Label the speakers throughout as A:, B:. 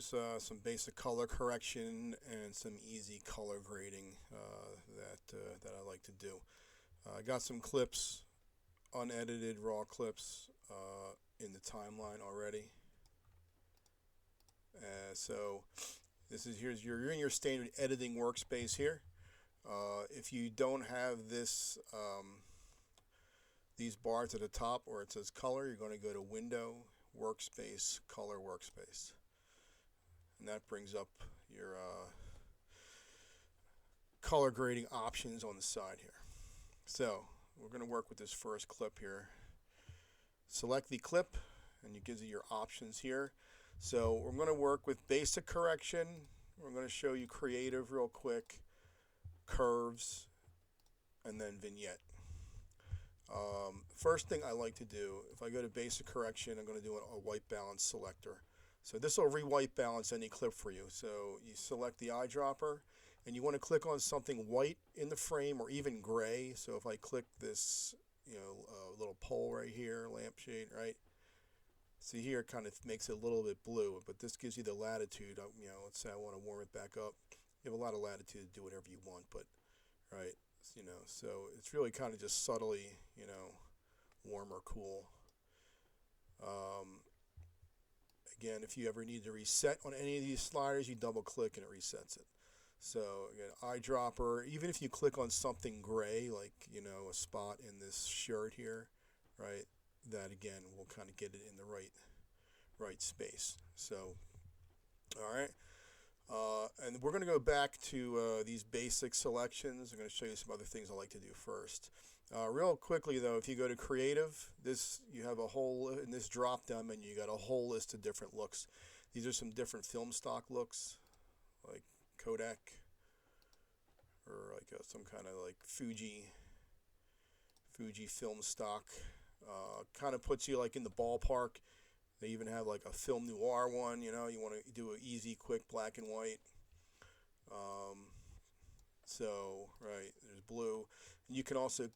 A: Some basic color correction and some easy color grading that I like to do. I got some clips, unedited raw clips in the timeline already. So you're in your standard editing workspace here. If you don't have these bars at the top where it says color, you're going to go to Window, Workspace, Color Workspace, and that brings up your color grading options on the side here. So we're going to work with this first clip here. Select the clip, and it gives you your options here. So we're going to work with basic correction. We're going to show you creative real quick, curves, and then vignette. First thing I like to do, if I go to basic correction, I'm going to do a white balance selector. So this will re-white balance any clip for you. So you select the eyedropper, and you want to click on something white in the frame or even gray. So if I click this, little pole right here, lampshade, right? See here, it kind of makes it a little bit blue, but this gives you the latitude. Let's say I want to warm it back up. You have a lot of latitude to do whatever you want, but right, so it's really kind of just subtly, warm or cool. Again, if you ever need to reset on any of these sliders, you double click and it resets it. So again, eyedropper, even if you click on something gray, like, a spot in this shirt here, right, that again will kind of get it in the right space. So, all right. And we're going to go back to these basic selections. I'm going to show you some other things I like to do first. Real quickly though, if you go to creative, you have a whole, in this drop down menu, you got a whole list of different looks. These are some different film stock looks, like Kodak, or like some kind of like Fuji film stock. Kind of puts you like in the ballpark. They even have like a film noir one, you want to do an easy, quick black and white. Right, there's blue. And you can also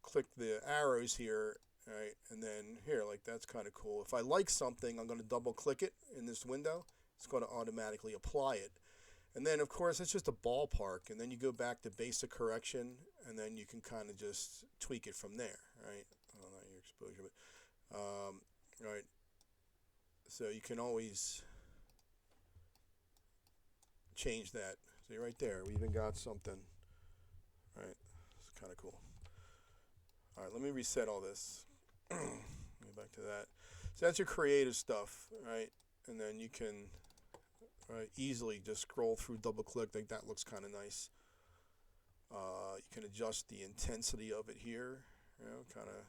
A: click the arrows here, right, and then here, like that's kind of cool. If I like something, I'm going to double click it in this window. It's going to automatically apply it. And then, of course, it's just a ballpark. And then you go back to basic correction, and then you can kind of just tweak it from there, right? I don't know your exposure, but right. So you can always change that. See right there, we even got something. Right, it's kind of cool. All right, let me reset all this. Go back to that. So that's your creative stuff, right? And then you can easily just scroll through, double click. I think that looks kind of nice. You can adjust the intensity of it here, kind of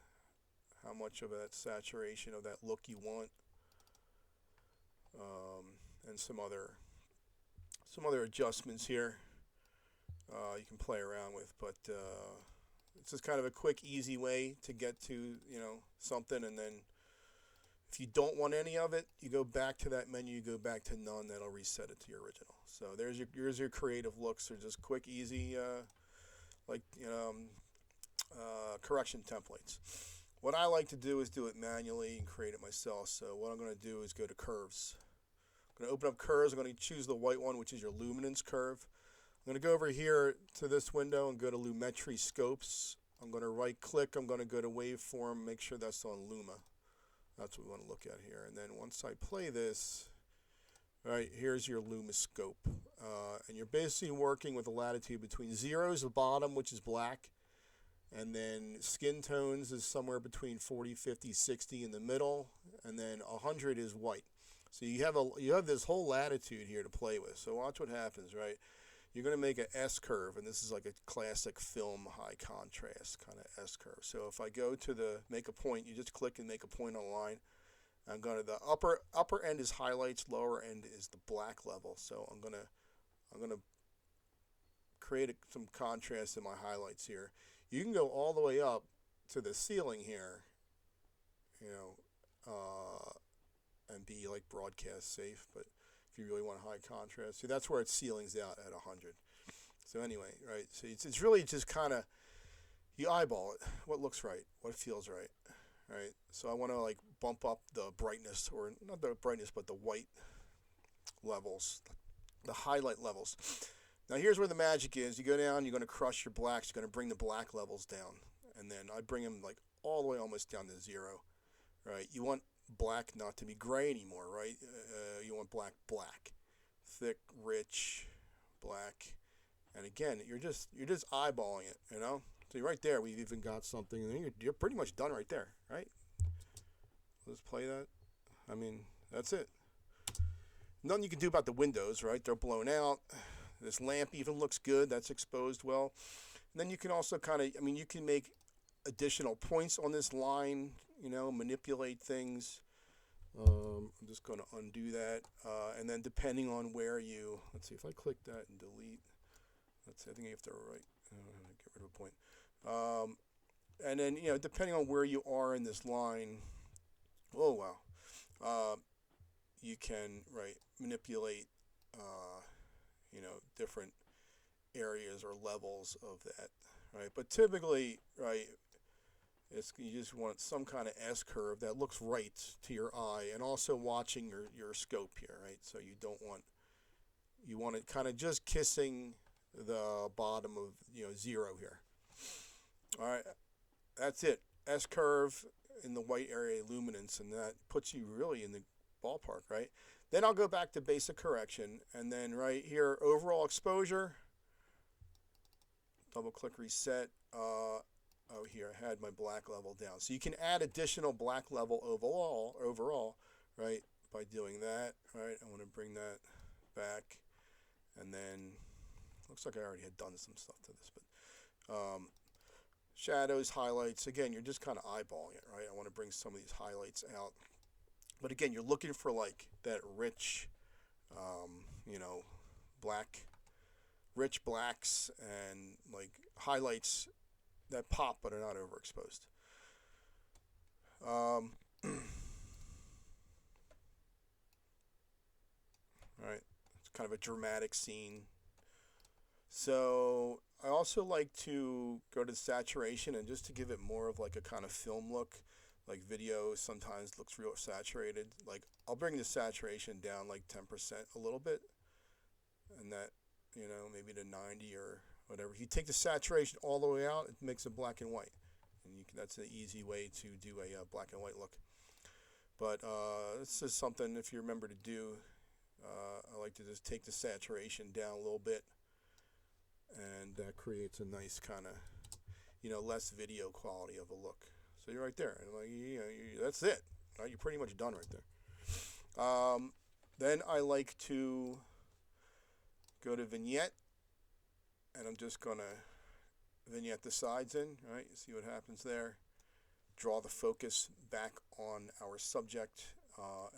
A: how much of that saturation of that look you want, and some other adjustments here you can play around with. But it's just kind of a quick, easy way to get to something, and then if you don't want any of it, you go back to that menu, you go back to none, that'll reset it to your original. So here's your creative looks. They're just quick, easy, correction templates. What I like to do is do it manually and create it myself. So what I'm going to do is go to curves. I'm going to open up curves. I'm going to choose the white one, which is your luminance curve. I'm going to go over here to this window and go to Lumetri Scopes. I'm going to right click. I'm going to go to Waveform, make sure that's on Luma. That's what we want to look at here. And then once I play this, right, here's your Luma scope. And you're basically working with a latitude between 0 is the bottom, which is black, and then skin tones is somewhere between 40, 50, 60 in the middle, and then 100 is white. So you have this whole latitude here to play with. So watch what happens, right? You're going to make an S curve, and this is like a classic film high contrast kind of S curve. So if I go to the make a point, you just click and make a point on a line. I'm going to the upper end is highlights, lower end is the black level. So I'm going to create some contrast in my highlights here. You can go all the way up to the ceiling here, and be like broadcast safe, but if you really want high contrast, see, that's where it ceilings out at 100. So anyway, right, so it's really just kind of, you eyeball it, what looks right, what feels right, right? So I want to like bump up the brightness, or not the brightness, but the white levels, the highlight levels. Now here's where the magic is. You go down, you're going to crush your blacks, you're going to bring the black levels down. And then I bring them like all the way almost down to 0, right? You want black not to be gray anymore, right? You want black, thick, rich, black. And again, you're just eyeballing it, you know? So right there, we've even got something, and you're pretty much done right there, right? Let's play that. I mean, that's it. Nothing you can do about the windows, right? They're blown out. This lamp even looks good. That's exposed well. And then you can also kind of, I mean, you can make additional points on this line, you know, manipulate things. I'm just going to undo that. And then depending on where you, let's see, if I click that and delete, let's see, I think you have to get rid of a point. And then, you know, depending on where you are in this line, oh, wow. You can, right, manipulate, you know, different areas or levels of that, right? But typically, right, you just want some kind of S-curve that looks right to your eye, and also watching your scope here, right? So you want it kind of just kissing the bottom of, you know, 0 here. All right, that's it. S-curve in the white area luminance, and that puts you really in the ballpark, right? Then I'll go back to basic correction, and then right here, overall exposure, double click reset. Oh, here, I had my black level down. So you can add additional black level overall, right, by doing that, right? I want to bring that back, and then, looks like I already had done some stuff to this, but shadows, highlights, again, you're just kind of eyeballing it, right? I want to bring some of these highlights out. But again, you're looking for like that rich, you know, rich blacks and like highlights that pop but are not overexposed. All right, it's kind of a dramatic scene. So I also like to go to saturation, and just to give it more of like a kind of film look. Like video sometimes looks real saturated. Like I'll bring the saturation down like 10% a little bit, and that, you know, maybe to 90 or whatever. If you take the saturation all the way out, it makes it black and white, and that's an easy way to do a black and white look. But this is something, if you remember to do, I like to just take the saturation down a little bit, and that creates a nice kind of, you know, less video quality of a look. So you're right there, and like, you know, that's it. Right? You're pretty much done right there. Then I like to go to vignette, and I'm just gonna vignette the sides in. Right, you see what happens there. Draw the focus back on our subject,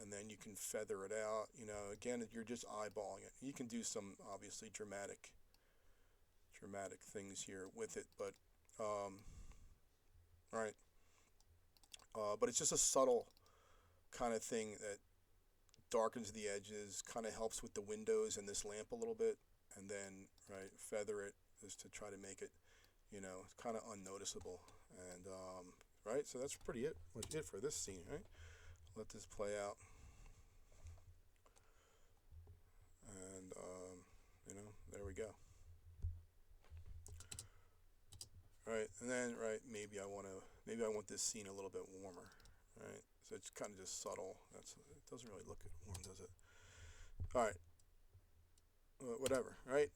A: and then you can feather it out. You know, again, you're just eyeballing it. You can do some obviously dramatic things here with it, but right. But it's just a subtle kind of thing that darkens the edges, kind of helps with the windows and this lamp a little bit, and then, right, feather it just to try to make it, you know, kind of unnoticeable. And, right, so that's pretty much it for this scene, right? Let this play out. And, you know, there we go. Right, and then, right, maybe I want this scene a little bit warmer, right? So it's kind of just subtle. It doesn't really look warm, does it? All right, whatever, right?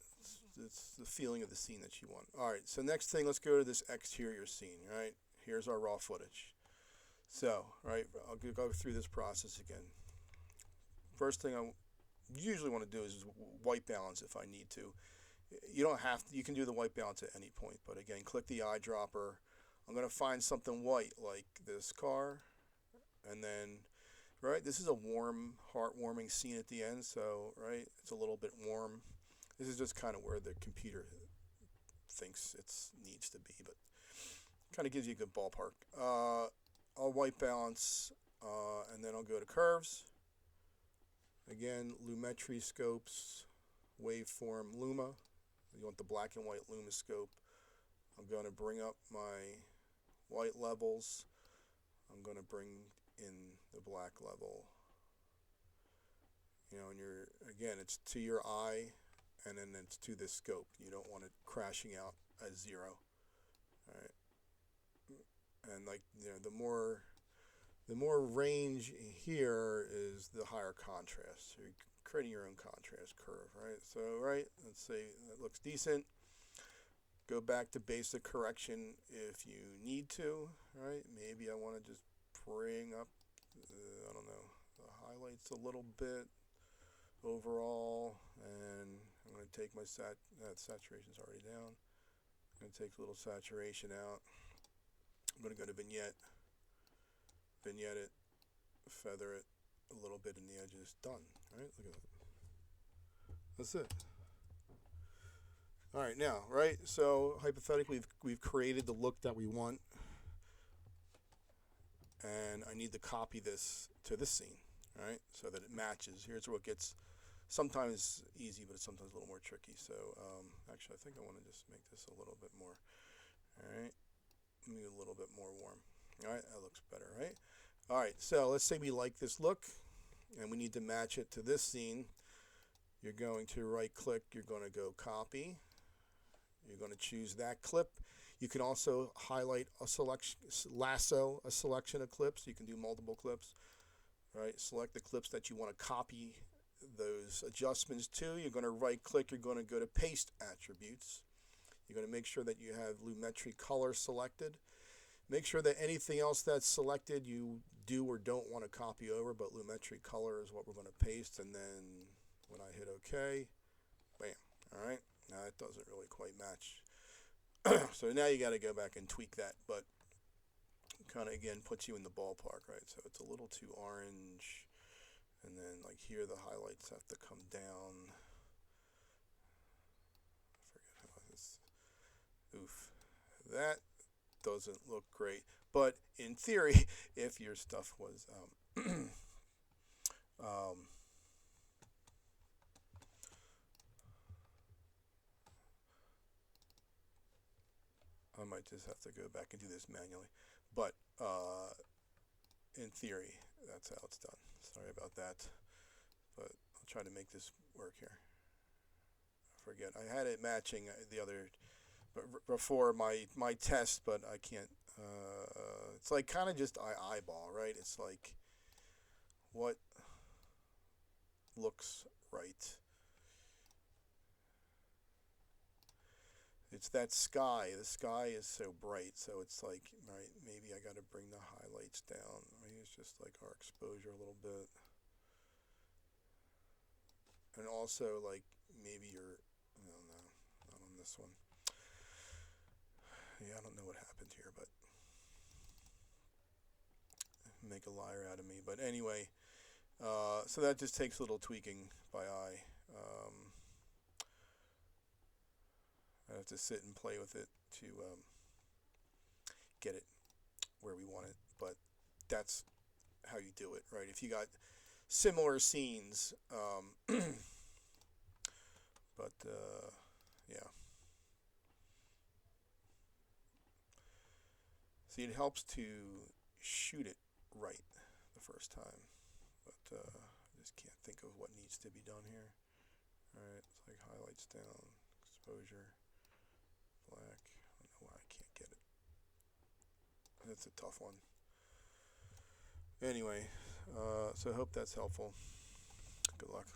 A: It's the feeling of the scene that you want. All right, so next thing, let's go to this exterior scene, right? Here's our raw footage. So, right, I'll go through this process again. First thing I usually want to do is white balance if I need to. You don't have to, you can do the white balance at any point, but again, click the eyedropper. I'm going to find something white like this car, and then, right, this is a warm, heartwarming scene at the end, so, right, it's a little bit warm. This is just kind of where the computer thinks it needs to be, but kind of gives you a good ballpark. I'll white balance, and then I'll go to curves. Again, lumetri scopes, waveform luma. You want the black and white luma scope. I'm going to bring up my white levels. I'm going to bring in the black level. You know, and again, it's to your eye, and then it's to the scope. You don't want it crashing out at 0. All right. And like, you know, the more range here is the higher contrast. So you're creating your own contrast curve, right? So, right, let's say that looks decent. Go back to basic correction if you need to, right? Maybe I want to just bring up, I don't know, the highlights a little bit overall, and I'm going to take my saturation's already down. I'm going to take a little saturation out. I'm going to go to vignette it, feather it a little bit in the edges. Done. Right? Look at that. That's it. All right, now, right? So hypothetically, we've created the look that we want, and I need to copy this to this scene, right? So that it matches. Here's where it gets sometimes easy, but it's sometimes a little more tricky. So actually, I think I want to just make this a little bit more. All right, maybe a little bit more warm. All right, that looks better, right? All right, so let's say we like this look, and we need to match it to this scene. You're going to right-click. You're going to go copy. You're going to choose that clip. You can also highlight a selection, lasso a selection of clips. You can do multiple clips. Right? Select the clips that you want to copy those adjustments to. You're going to right-click. You're going to go to Paste Attributes. You're going to make sure that you have Lumetri Color selected. Make sure that anything else that's selected you do or don't want to copy over, but Lumetri Color is what we're going to paste. And then when I hit OK, bam. All right. Now it doesn't really quite match. So now you got to go back and tweak that, but kind of again puts you in the ballpark, right? So it's a little too orange, and then like here the highlights have to come down. I forget how this. Oof, that doesn't look great. But in theory, if your stuff was I might just have to go back and do this manually. But in theory, that's how it's done. Sorry about that. But I'll try to make this work here. I forget. I had it matching the other before my test, but I can't. It's like kind of just eyeball, right? It's like what looks right. It's that sky. The sky is so bright, so it's like, right, maybe I got to bring the highlights down. Maybe it's just like our exposure a little bit. And also, like, maybe you're, I don't know, not on this one. Yeah, I don't know what happened here, but make a liar out of me. But anyway, so that just takes a little tweaking by eye. I have to sit and play with it to get it where we want it. But that's how you do it, right? If you got similar scenes, but yeah. See, it helps to shoot it right the first time, but I just can't think of what needs to be done here. All right, it's like highlights down, exposure, black. I don't know why I can't get it. That's a tough one. Anyway, so I hope that's helpful. Good luck.